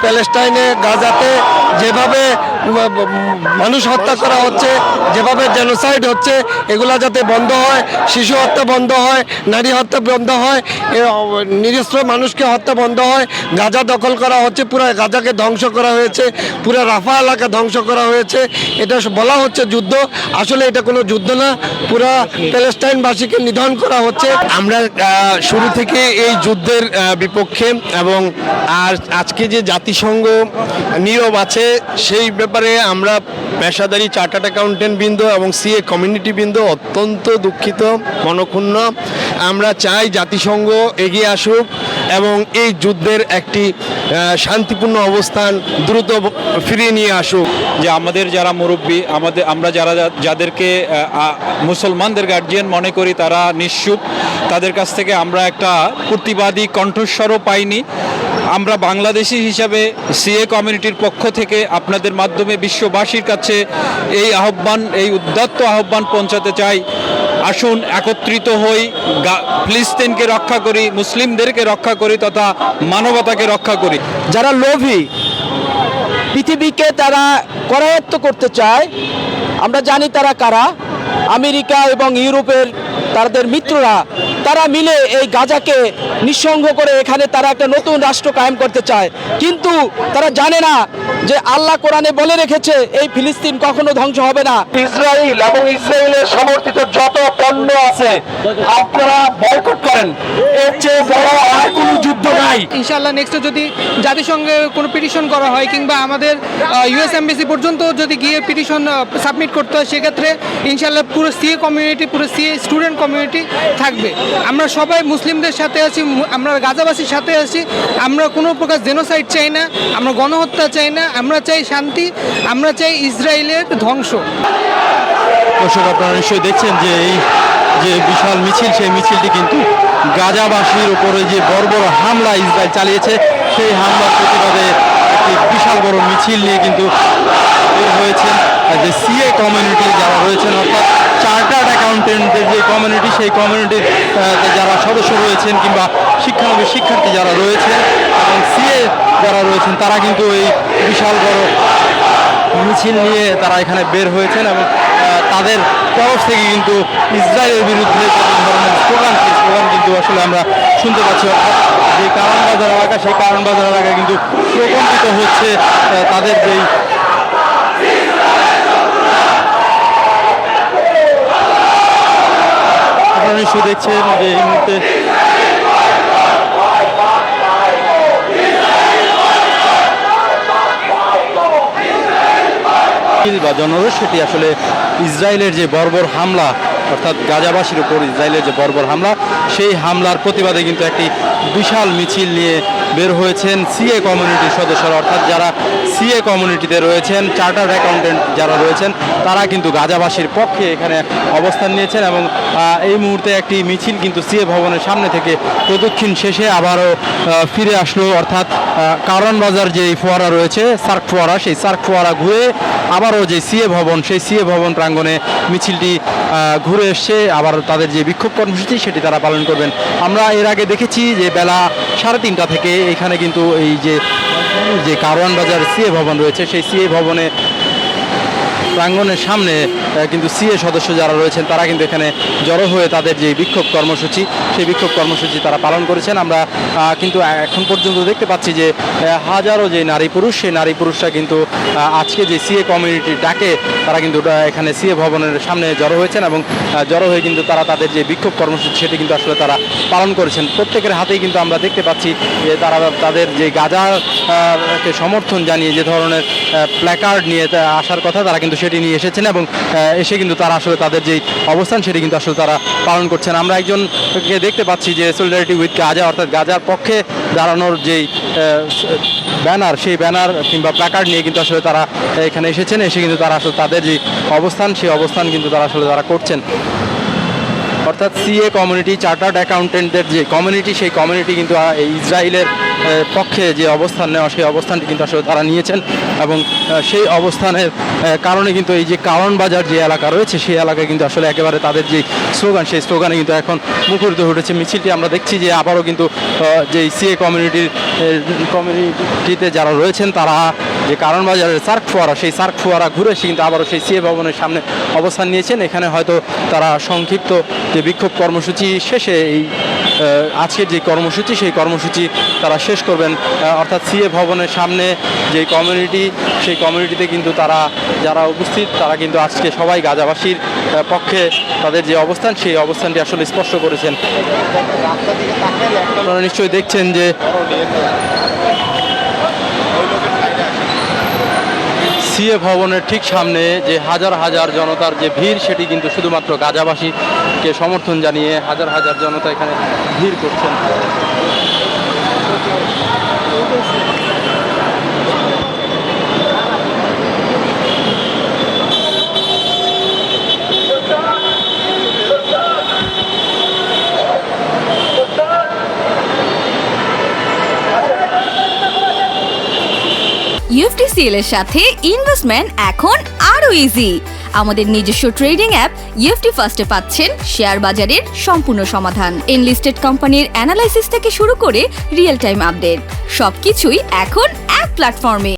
প্যালেস্টাইনে গাজাতে যেভাবে মানুষ হত্যা করা হচ্ছে, যেভাবে জেনোসাইড হচ্ছে, এগুলা যাতে বন্ধ হয়, শিশু হত্যা বন্ধ হয়, নারী হত্যা বন্ধ হয়, নিরস্ত্র মানুষকে হত্যা বন্ধ হয়। গাজা দখল করা হচ্ছে, পুরো গাজাকে ধ্বংস করা হয়েছে, পুরো রাফা এলাকা ধ্বংস করা হয়েছে। এটা বলা হচ্ছে যুদ্ধ, আসলে এটা কোনো যুদ্ধ না, পুরো প্যালেস্টাইনবাসীকে নিধন করা হচ্ছে। আমরা শুরু থেকে এই যুদ্ধের বিপক্ষে এবং আর আজকে যে জাতিসংঘ নীরব আছে সেই ব্যাপারে আমরা পেশাদারি চার্টার্ড অ্যাকাউন্টেন্ট বৃন্দ এবং সিএ কমিউনিটি বৃন্দ অত্যন্ত দুঃখিত, মনক্ষুণ্ণ। আমরা চাই জাতিসংঘ এগিয়ে আসুক এবং এই যুদ্ধের একটি শান্তিপূর্ণ অবস্থান দ্রুত ফিরিয়ে নিয়ে আসুক। যে আমাদের যারা মুরব্বী, আমরা যাদেরকে মুসলমানদের গার্জিয়ান মনে করি, তারা নিশ্চুপ, তাদের কাছ থেকে আমরা একটা প্রতিবাদী কণ্ঠস্বরও পাইনি। আমরা বাংলাদেশি হিসাবে সিএ কমিউনিটির পক্ষ থেকে আপনাদের মাধ্যমে বিশ্ববাসীর কাছে এই আহ্বান, এই উদাত্ত আহ্বান পৌঁছাতে চাই। আসুন একত্রিত হই, ফিলিস্তিনকে রক্ষা করি, মুসলিমদেরকে রক্ষা করি তথা মানবতাকে রক্ষা করি। যারা লোভী, পৃথিবীকে তারা করায়ত্ত করতে চায়, আমরা জানি তারা কারা। আমেরিকা এবং ইউরোপের তাদের মিত্ররা, তারা মিলে এই গাজাকে নিঃসঙ্গ করে এখানে তারা একটা নতুন রাষ্ট্র কায়েম করতে চায়। কিন্তু তারা জানে না যে আল্লাহ কোরআনে বলে রেখেছে এই ফিলিস্তিন কখনো ধ্বংস হবে না। ইসরায়েল এবং ইসরায়েলের সমর্থিত যত পণ্য আছে আপনারা বয়কট করেন, এর চেয়ে বড় আর কোনো যুদ্ধ নাই। ইনশাআল্লাহ নেক্সটে যদি জাতিসংঘে কোনো পিটিশন করা হয় কিংবা আমাদের ইউএস এমবেসি পর্যন্ত যদি গিয়ে পিটিশন সাবমিট করতে হয়, সেক্ষেত্রে ইনশাআল্লাহ পুরো সিএ কমিউনিটি, পুরো সিএ স্টুডেন্ট কমিউনিটি থাকবে। আমরা সবাই মুসলিমদের সাথে আছি, আমরা গাজাবাসীর সাথে আছি। আমরা কোনো প্রকার জেনোসাইড চাই না, আমরা গণহত্যা চাই না, আমরা চাই শান্তি, আমরা চাই ইসরায়েলের ধ্বংস। দর্শক, আপনারা নিশ্চয়ই দেখছেন যে এই যে বিশাল মিছিল, সেই মিছিলটি কিন্তু গাজাবাসীর উপরে যে বর্বর হামলা ইসরায়েল চালিয়েছে, সেই হামলার প্রতিবাদে একটি বিশাল বড় মিছিল নিয়ে কিন্তু বের হয়েছেন যে সিএ কমিউনিটি যারা রয়েছেন, অর্থাৎ চার্টার্ড অ্যাকাউন্টেন্টদের যে কমিউনিটি, সেই কমিউনিটির যারা সদস্য রয়েছেন কিংবা শিক্ষানবী শিক্ষার্থী যারা রয়েছেন এবং সিএ যারা রয়েছেন, তারা কিন্তু এই বিশাল বড় মিছিল নিয়ে তারা এখানে বের হয়েছেন এবং তাদের তরফ থেকে কিন্তু ইসরায়েলের বিরুদ্ধে বিভিন্ন ধরনের স্লোগান কিন্তু আসলে আমরা শুনতে পাচ্ছি। অর্থাৎ যে কারণ বাজার এলাকা, সেই কারণ বাজার এলাকা কিন্তু প্রকম্পিত হচ্ছে তাদের যেই আপনারা নিশ্চয়ই দেখছেন যে এই মুহূর্তে বা জনরোষ, সেটি আসলে ইসরায়েলের যে বর্বর হামলা, অর্থাৎ গাজাবাসীর উপর ইসরায়েলের যে বর্বর হামলা, সেই হামলার প্রতিবাদে কিন্তু একটি বিশাল মিছিল নিয়ে বের হয়েছেন সিএ কমিউনিটির সদস্যরা। অর্থাৎ যারা সিএ কমিউনিটিতে রয়েছেন, চার্টার্ড অ্যাকাউন্টেন্ট যারা রয়েছেন, তারা কিন্তু গাজাবাসীর পক্ষে এখানে অবস্থান নিয়েছেন এবং এই মুহূর্তে একটি মিছিল কিন্তু সিএ ভবনের সামনে থেকে প্রদক্ষিণ শেষে আবারও ফিরে আসলো। অর্থাৎ কারণ বাজার যে ফোয়ারা রয়েছে, সার্ক ফোয়ারা, সেই সার্ক ফোয়ারা ঘুরে আবারও যে সিএ ভবন, সেই সিএ ভবন প্রাঙ্গণে মিছিলটি ঘুরে এসছে। আবার তাদের যে বিক্ষোভ কর্মসূচি, সেটি তারা পালন করবেন। আমরা এর আগে দেখেছি যে বেলা 3:30 থেকে এখানে কিন্তু এই যে কারওয়ান বাজার সিএ ভবন রয়েছে, সেই সিএ ভবনে প্রাঙ্গণের সামনে কিন্তু সিএ সদস্য যারা রয়েছেন, তারা কিন্তু এখানে জড়ো হয়ে তাদের যে বিক্ষোভ কর্মসূচি, সেই বিক্ষোভ কর্মসূচি তারা পালন করেছেন। আমরা কিন্তু এখন পর্যন্ত দেখতে পাচ্ছি যে হাজারো যে নারী পুরুষ, সেই নারী পুরুষরা কিন্তু আজকে যে সিএ কমিউনিটির ডাকে তারা কিন্তু এখানে সিএ ভবনের সামনে জড়ো হয়েছেন এবং জড়ো হয়ে কিন্তু তারা তাদের যে বিক্ষোভ কর্মসূচি, সেটি কিন্তু আসলে তারা পালন করেছেন। প্রত্যেকের হাতেই কিন্তু আমরা দেখতে পাচ্ছি যে তারা তাদের যে গাজাকে সমর্থন জানিয়ে যে ধরনের প্ল্যাকার্ড নিয়ে আসার কথা, তারা কিন্তু সেটি নিয়ে এসেছেন এবং এসে কিন্তু তারা আসলে তাদের যেই অবস্থান, সেটি কিন্তু আসলে তারা পালন করছেন। আমরা একজনকে দেখতে পাচ্ছি যে সলিডারিটি উইথ গাজা, অর্থাৎ গাজার পক্ষে দাঁড়ানোর যেই ব্যানার, সেই ব্যানার কিংবা প্ল্যাকার্ড নিয়ে কিন্তু আসলে তারা এখানে এসেছেন। এসে কিন্তু তারা আসলে তাদের যে অবস্থান, সেই অবস্থান কিন্তু তারা আসলে তারা করছেন। অর্থাৎ সিএ কমিউনিটি, চার্টার্ড অ্যাকাউন্টেন্টদের যে কমিউনিটি, সেই কমিউনিটি কিন্তু এই ইসরায়েলের পক্ষে যে অবস্থান নেওয়া, সেই অবস্থানটি কিন্তু আসলে তারা নিয়েছেন এবং সেই অবস্থানের কারণে কিন্তু এই যে কারণ বাজার যে এলাকা রয়েছে, সেই এলাকায় কিন্তু আসলে একেবারে তাদের যে স্লোগান, সেই স্লোগানে কিন্তু এখন মুখরিত হয়ে উঠেছে মিছিলটি। আমরা দেখছি যে আবারও কিন্তু যে সিএ কমিউনিটিতে যারা রয়েছেন তারা যে কারণ বাজারের সার্ক ফোয়ারা, সেই সার্ক ফোয়ারা ঘুরে এসে কিন্তু আবারও সেই সিএ ভবনের সামনে অবস্থান নিয়েছেন। এখানে হয়তো তারা সংক্ষিপ্ত যে বিক্ষোভ কর্মসূচি শেষে এই আজকের যে কর্মসূচি, সেই কর্মসূচি তারা শেষ করবেন। অর্থাৎ সিএ ভবনের সামনে যে কমিউনিটি, সেই কমিউনিটিতে কিন্তু তারা যারা উপস্থিত তারা কিন্তু আজকে সবাই গাজাবাসীর পক্ষে তাদের যে অবস্থান, সেই অবস্থানটি আসলে স্পষ্ট করেছেন। আপনারা নিশ্চয়ই দেখছেন যে সিএ ভবনের ঠিক সামনে যে হাজার হাজার জনতার যে ভিড়, সেটি কিন্তু শুধুমাত্র গাজাবাসীকে সমর্থন জানিয়ে হাজার হাজার জনতা এখানে ভিড় করছেন। ইউএফটিসিএল এর সাথে ইনভেস্টমেন্ট এখন আরো ইজি। আমাদের নিজস্ব ট্রেডিং অ্যাপ ইউএফটি ফার্স্টে পাচ্ছেন শেয়ার বাজারের সম্পূর্ণ সমাধান, এনলিস্টেড কোম্পানির অ্যানালাইসিস থেকে শুরু করে রিয়েল টাইম আপডেট, সবকিছুই এখন এক প্ল্যাটফর্মে।